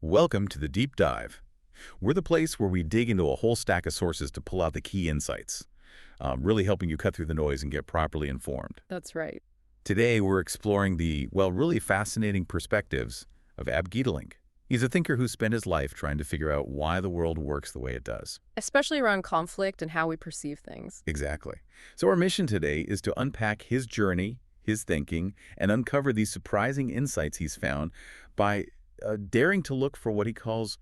Welcome to the Deep Dive. We're the place where we dig into a whole stack of sources to pull out the key insights, really helping you cut through the noise and get properly informed. That's right. Today, we're exploring the, well, really fascinating perspectives of Gietelink. He's a thinker who spent his life trying to figure out why the world works the way it does. Especially around conflict and how we perceive things. Exactly. So our mission today is to unpack his journey, his thinking, and uncover these surprising insights he's found by daring to look for what he calls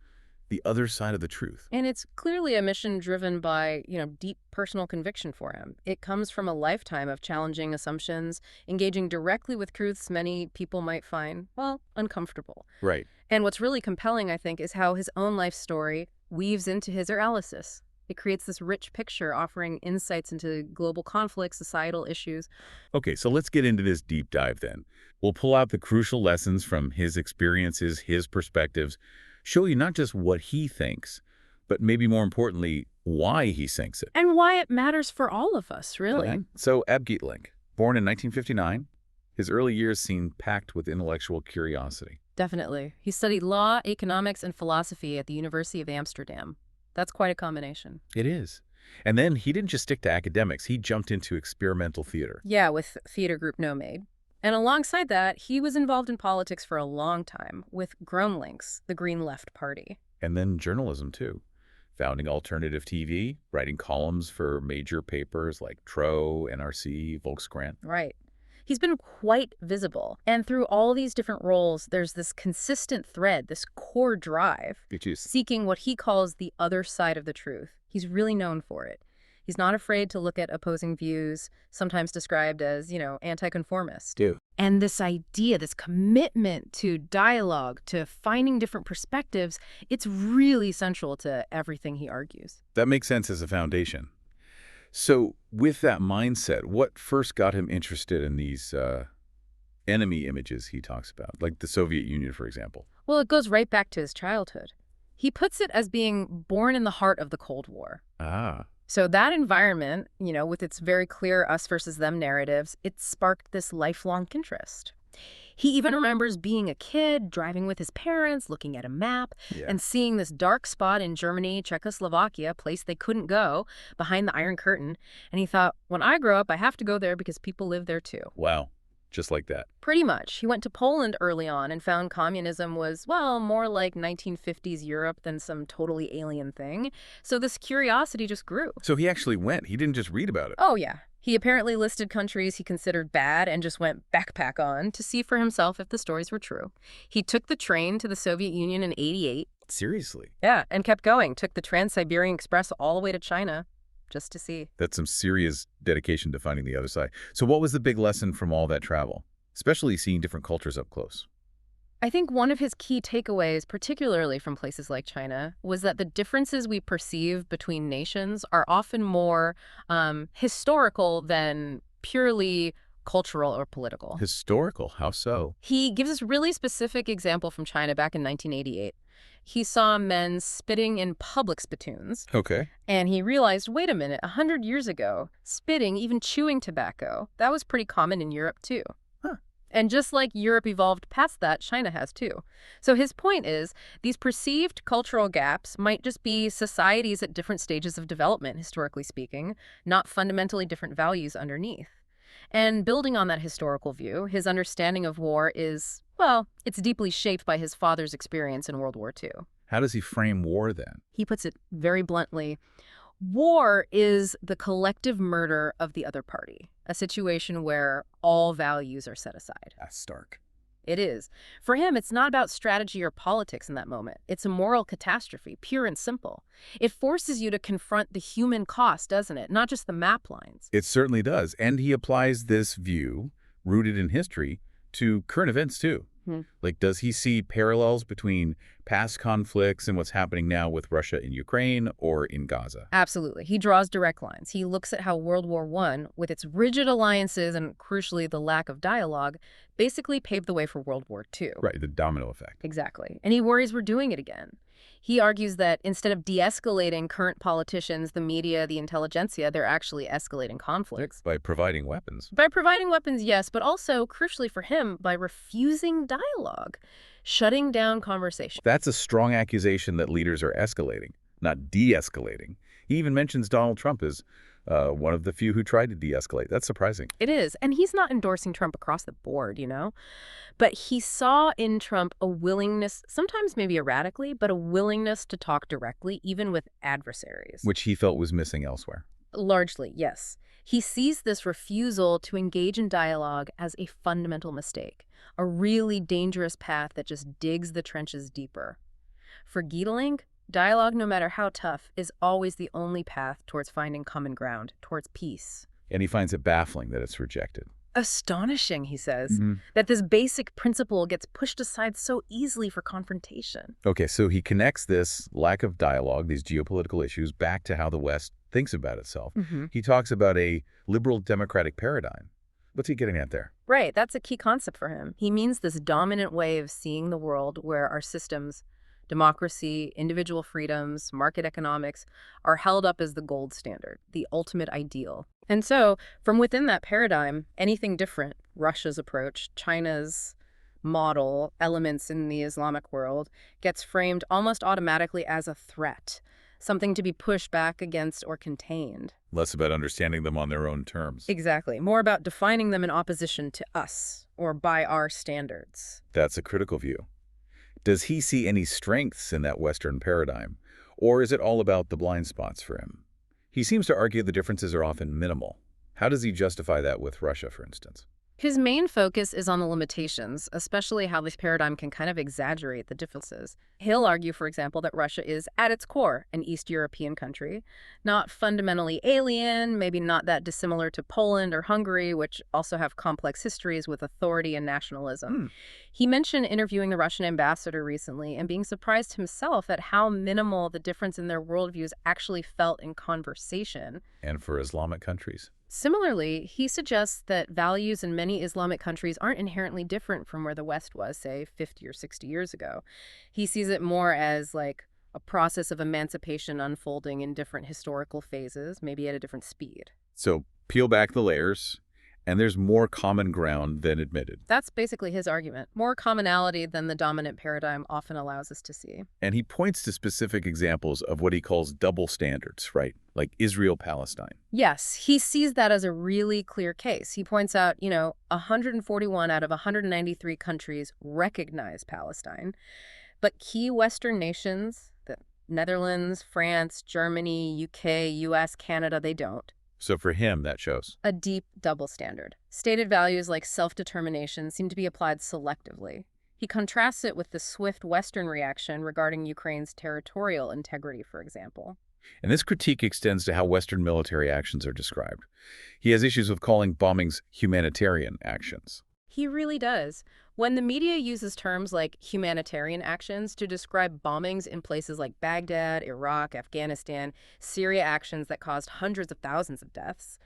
the other side of the truth. And it's clearly a mission driven by, deep personal conviction for him. It comes from a lifetime of challenging assumptions, engaging directly with truths many people might find, well, uncomfortable. Right. And what's really compelling, I think, is how his own life story weaves into his analysis. It creates this rich picture offering insights into global conflicts, societal issues. Okay, so let's get into this deep dive then. We'll pull out the crucial lessons from his experiences, his perspectives, show you not just what he thinks, but maybe more importantly, why he thinks it. And why it matters for all of us, really. Okay. So Gietelink, born in 1959, his early years seem packed with intellectual curiosity. Definitely. He studied law, economics, and philosophy at the University of Amsterdam. That's quite a combination. It is. And then he didn't just stick to academics, he jumped into experimental theater. Yeah, with theater group Nomade. And alongside that, he was involved in politics for a long time with Groenlinks, the Green Left Party. And then journalism, too. Founding alternative TV, writing columns for major papers like Tro, NRC, Volkskrant. Right. He's been quite visible. And through all these different roles, there's this consistent thread, this core drive, seeking what he calls the other side of the truth. He's really known for it. He's not afraid to look at opposing views, sometimes described as, anti-conformist. And this idea, this commitment to dialogue, to finding different perspectives, it's really central to everything he argues. That makes sense as a foundation. So with that mindset, what first got him interested in these enemy images he talks about, like the Soviet Union, for example? Well, it goes right back to his childhood. He puts it as being born in the heart of the Cold War. Ah. So that environment, with its very clear us versus them narratives, it sparked this lifelong interest. He even remembers being a kid, driving with his parents, looking at a map, and seeing this dark spot in Germany, Czechoslovakia, a place they couldn't go, behind the Iron Curtain. And he thought, when I grow up, I have to go there because people live there too. Wow. Just like that. Pretty much. He went to Poland early on and found communism was, well, more like 1950s Europe than some totally alien thing. So this curiosity just grew. So he actually went. He didn't just read about it. Oh, yeah. He apparently listed countries he considered bad and just went backpack on to see for himself if the stories were true. He took the train to the Soviet Union in '88. Seriously? Yeah, and kept going. Took the Trans-Siberian Express all the way to China just to see. That's some serious dedication to finding the other side. So what was the big lesson from all that travel, especially seeing different cultures up close? I think one of his key takeaways, particularly from places like China, was that the differences we perceive between nations are often more historical than purely cultural or political. Historical? How so? He gives us a really specific example from China back in 1988. He saw men spitting in public spittoons. Okay. And he realized, wait a minute, 100 years ago, spitting, even chewing tobacco, that was pretty common in Europe too. And just like Europe evolved past that, China has too. So his point is, these perceived cultural gaps might just be societies at different stages of development, historically speaking, not fundamentally different values underneath. And building on that historical view, his understanding of war is, well, it's deeply shaped by his father's experience in World War II. How does he frame war then? He puts it very bluntly. War is the collective murder of the other party, a situation where all values are set aside. That's stark. It is. For him, it's not about strategy or politics in that moment. It's a moral catastrophe, pure and simple. It forces you to confront the human cost, doesn't it? Not just the map lines. It certainly does. And he applies this view, rooted in history, to current events too. Like, does he see parallels between past conflicts and what's happening now with Russia in Ukraine or in Gaza? Absolutely. He draws direct lines. He looks at how World War I, with its rigid alliances and, crucially, the lack of dialogue, basically paved the way for World War II. Right, the domino effect. Exactly. And he worries we're doing it again. He argues that instead of de-escalating current politicians, the media, the intelligentsia, they're actually escalating conflicts. By providing weapons. By providing weapons, yes, but also, crucially for him, by refusing dialogue. shutting down conversation. That's a strong accusation that leaders are escalating, not de-escalating. He even mentions Donald Trump as one of the few who tried to de-escalate. That's surprising. It is. And he's not endorsing Trump across the board, you know? But he saw in Trump a willingness, sometimes maybe erratically, but a willingness to talk directly, even with adversaries. Which he felt was missing elsewhere. Largely, yes. He sees this refusal to engage in dialogue as a fundamental mistake, a really dangerous path that just digs the trenches deeper. For Gietelink, dialogue, no matter how tough, is always the only path towards finding common ground, towards peace. And he finds it baffling that it's rejected. Astonishing, he says, that this basic principle gets pushed aside so easily for confrontation. Okay, so he connects this lack of dialogue, these geopolitical issues, back to how the West thinks about itself. He talks about a liberal democratic paradigm. What's he getting at there? Right, that's a key concept for him. He means this dominant way of seeing the world where our systems, democracy, individual freedoms, market economics, are held up as the gold standard, the ultimate ideal. And so, from within that paradigm, anything different, Russia's approach, China's model, elements in the Islamic world, gets framed almost automatically as a threat, something to be pushed back against or contained. Less about understanding them on their own terms. Exactly. More about defining them in opposition to us, or by our standards. That's a critical view. Does he see any strengths in that Western paradigm, or is it all about the blind spots for him? He seems to argue the differences are often minimal. How does he justify that with Russia, for instance? His main focus is on the limitations, especially how this paradigm can kind of exaggerate the differences. He'll argue, for example, that Russia is, at its core, an East European country, not fundamentally alien, maybe not that dissimilar to Poland or Hungary, which also have complex histories with authority and nationalism. He mentioned interviewing the Russian ambassador recently and being surprised himself at how minimal the difference in their worldviews actually felt in conversation. And for Islamic countries? Similarly, he suggests that values in many Islamic countries aren't inherently different from where the West was, say, 50 or 60 years ago. He sees it more as like a process of emancipation unfolding in different historical phases, maybe at a different speed. So peel back the layers, and there's more common ground than admitted. That's basically his argument. More commonality than the dominant paradigm often allows us to see. And he points to specific examples of what he calls double standards, right? Like Israel-Palestine. Yes, he sees that as a really clear case. He points out, 141 out of 193 countries recognize Palestine, but key Western nations, the Netherlands, France, Germany, UK, US, Canada, they don't. So for him, that shows a deep double standard. Stated values like self-determination seem to be applied selectively. He contrasts it with the swift Western reaction regarding Ukraine's territorial integrity, for example. And this critique extends to how Western military actions are described. He has issues with calling bombings humanitarian actions. He really does. When the media uses terms like humanitarian actions to describe bombings in places like Baghdad, Iraq, Afghanistan, Syria actions that caused hundreds of thousands of deaths,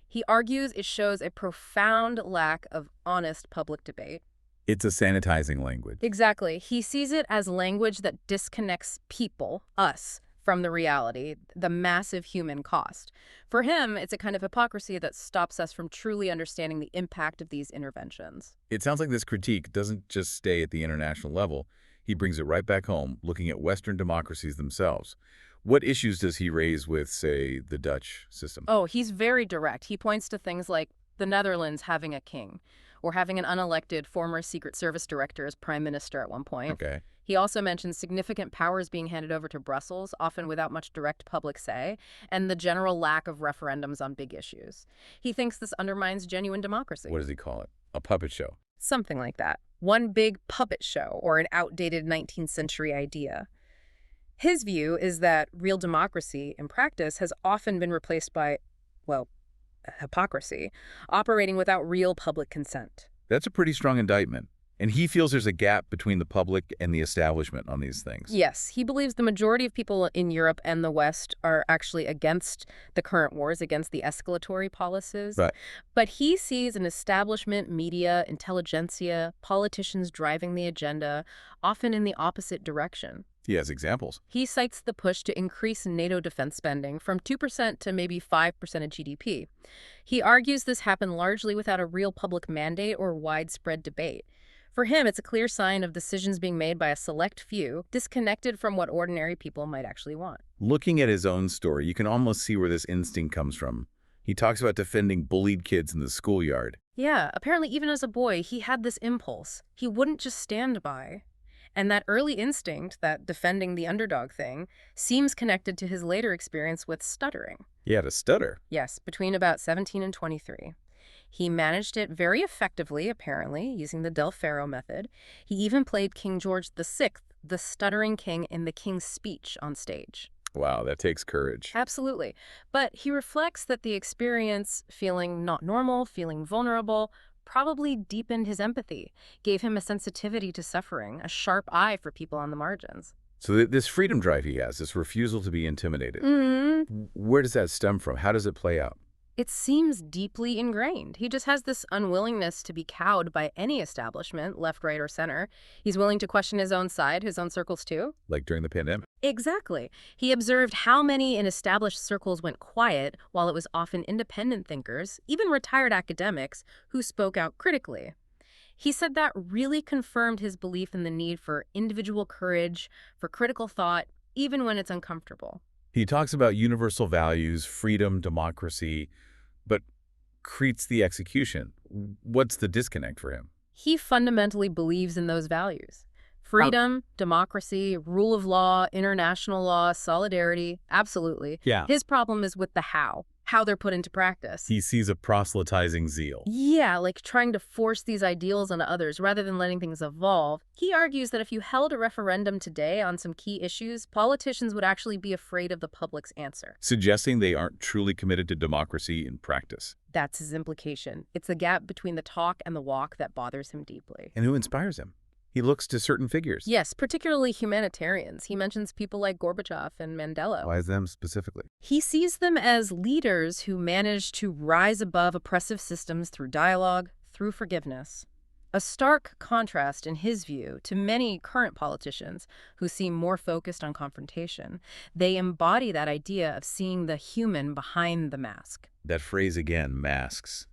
he argues it shows a profound lack of honest public debate. It's a sanitizing language. Exactly. He sees it as language that disconnects people, us, from the reality, the massive human cost. For him, it's a kind of hypocrisy that stops us from truly understanding the impact of these interventions. It sounds like this critique doesn't just stay at the international level. He brings it right back home, looking at Western democracies themselves. What issues does he raise with, say, the Dutch system? Oh, he's very direct. He points to things like the Netherlands having a king, or having an unelected former Secret Service director as prime minister at one point. Okay. He also mentions significant powers being handed over to Brussels, often without much direct public say, and the general lack of referendums on big issues. He thinks this undermines genuine democracy. What does he call it? A puppet show? Something like that. One big puppet show, or an outdated 19th century idea. His view is that real democracy, in practice, has often been replaced by, hypocrisy, operating without real public consent. That's a pretty strong indictment. And he feels there's a gap between the public and the establishment on these things. Yes, he believes the majority of people in Europe and the West are actually against the current wars, against the escalatory policies. Right. But he sees an establishment, media, intelligentsia, politicians driving the agenda, often in the opposite direction. He has examples. He cites the push to increase NATO defense spending from 2% to maybe 5% of GDP. He argues this happened largely without a real public mandate or widespread debate. For him, it's a clear sign of decisions being made by a select few, disconnected from what ordinary people might actually want. Looking at his own story, you can almost see where this instinct comes from. He talks about defending bullied kids in the schoolyard. Yeah, apparently even as a boy, he had this impulse. He wouldn't just stand by. And that early instinct, that defending the underdog thing, seems connected to his later experience with stuttering. He had a stutter. Yes, between about 17 and 23. He managed it very effectively, apparently, using the Del Ferro method. He even played King George VI, the stuttering king, in the King's Speech on stage. Wow, that takes courage. Absolutely. But he reflects that the experience, feeling not normal, feeling vulnerable, probably deepened his empathy, gave him a sensitivity to suffering, a sharp eye for people on the margins. So this freedom drive he has, this refusal to be intimidated, where does that stem from? How does it play out? It seems deeply ingrained. He just has this unwillingness to be cowed by any establishment, left, right, or center. He's willing to question his own side, his own circles too. Like during the pandemic? Exactly. He observed how many in established circles went quiet, while it was often independent thinkers, even retired academics, who spoke out critically. He said that really confirmed his belief in the need for individual courage, for critical thought, even when it's uncomfortable. He talks about universal values, freedom, democracy, but creates the execution. What's the disconnect for him? He fundamentally believes in those values. Freedom, democracy, rule of law, international law, solidarity, absolutely. Yeah. His problem is with the how they're put into practice. He sees a proselytizing zeal. Yeah, like trying to force these ideals on others rather than letting things evolve. He argues that if you held a referendum today on some key issues, politicians would actually be afraid of the public's answer. Suggesting they aren't truly committed to democracy in practice. That's his implication. It's the gap between the talk and the walk that bothers him deeply. And who inspires him? He looks to certain figures. Yes, particularly humanitarians. He mentions people like Gorbachev and Mandela. Why them specifically? He sees them as leaders who manage to rise above oppressive systems through dialogue, through forgiveness. A stark contrast, in his view, to many current politicians who seem more focused on confrontation. They embody that idea of seeing the human behind the mask. That phrase again, masks.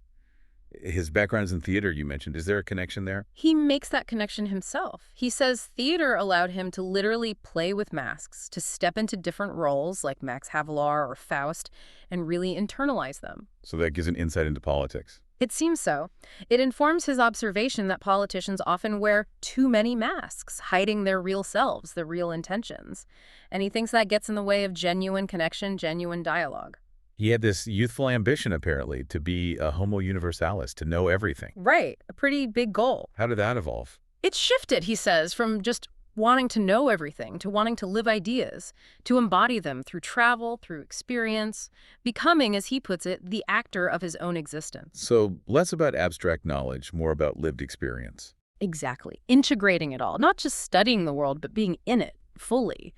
His background's in theater, you mentioned. Is there a connection there? He makes that connection himself. He says theater allowed him to literally play with masks, to step into different roles like Max Havelaar or Faust, and really internalize them. So that gives an insight into politics. It seems so. It informs his observation that politicians often wear too many masks, hiding their real selves, their real intentions. And he thinks that gets in the way of genuine connection, genuine dialogue. He had this youthful ambition, apparently, to be a homo universalis, to know everything. Right. A pretty big goal. How did that evolve? It shifted, he says, from just wanting to know everything to wanting to live ideas, to embody them through travel, through experience, becoming, as he puts it, the actor of his own existence. So less about abstract knowledge, more about lived experience. Exactly. Integrating it all, not just studying the world, but being in it fully.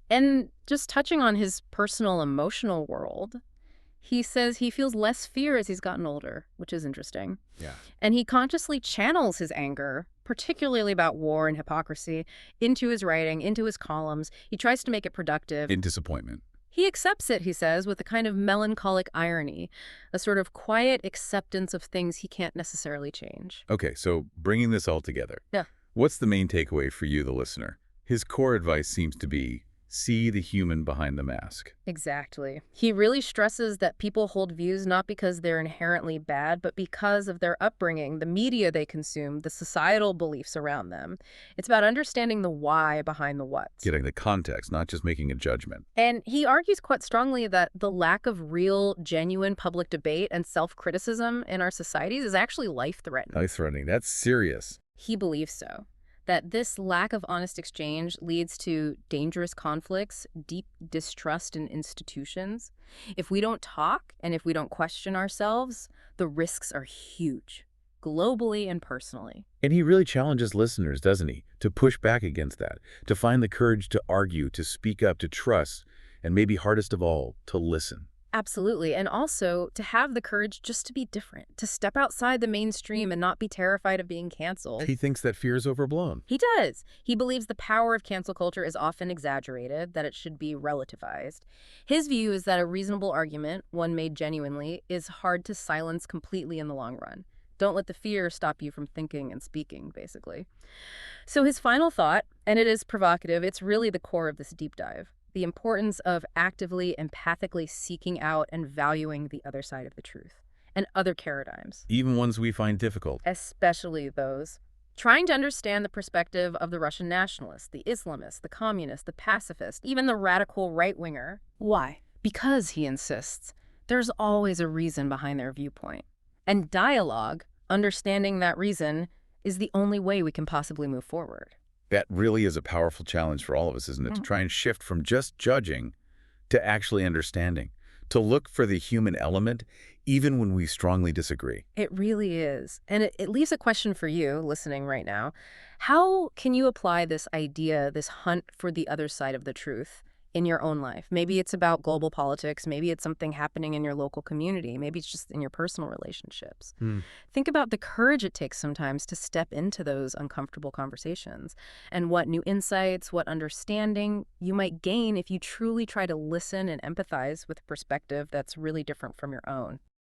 And just touching on his personal emotional world, he says he feels less fear as he's gotten older, which is interesting. Yeah. And he consciously channels his anger, particularly about war and hypocrisy, into his writing, into his columns. He tries to make it productive. In disappointment. He accepts it, he says, with a kind of melancholic irony, a sort of quiet acceptance of things he can't necessarily change. Okay, so bringing this all together. Yeah. What's the main takeaway for you, the listener? His core advice seems to be, see the human behind the mask. Exactly. He really stresses that people hold views not because they're inherently bad, but because of their upbringing, the media they consume, the societal beliefs around them. It's about understanding the why behind the what. Getting the context, not just making a judgment. And he argues quite strongly that the lack of real, genuine public debate and self-criticism in our societies is actually life-threatening. Life-threatening. That's serious. He believes so. That this lack of honest exchange leads to dangerous conflicts, deep distrust in institutions. If we don't talk and if we don't question ourselves, the risks are huge, globally and personally. And he really challenges listeners, doesn't he, to push back against that, to find the courage to argue, to speak up, to trust, and maybe hardest of all, to listen. Absolutely. And also to have the courage just to be different, to step outside the mainstream and not be terrified of being canceled. He thinks that fear is overblown. He does. He believes the power of cancel culture is often exaggerated, that it should be relativized. His view is that a reasonable argument, one made genuinely, is hard to silence completely in the long run. Don't let the fear stop you from thinking and speaking, basically. So his final thought, and it is provocative, it's really the core of this deep dive. The importance of actively, empathically seeking out and valuing the other side of the truth and other paradigms. Even ones we find difficult. Especially those. Trying to understand the perspective of the Russian nationalist, the Islamist, the communist, the pacifist, even the radical right-winger. Why? Because, he insists, there's always a reason behind their viewpoint. And dialogue, understanding that reason, is the only way we can possibly move forward. That really is a powerful challenge for all of us, isn't it? To try and shift from just judging to actually understanding, to look for the human element even when we strongly disagree. It really is. And it leaves a question for you listening right now. How can you apply this idea, this hunt for the other side of the truth in your own life? Maybe it's about global politics. Maybe it's something happening in your local community. Maybe it's just in your personal relationships. Think about the courage it takes sometimes to step into those uncomfortable conversations and what new insights, what understanding you might gain if you truly try to listen and empathize with a perspective that's really different from your own.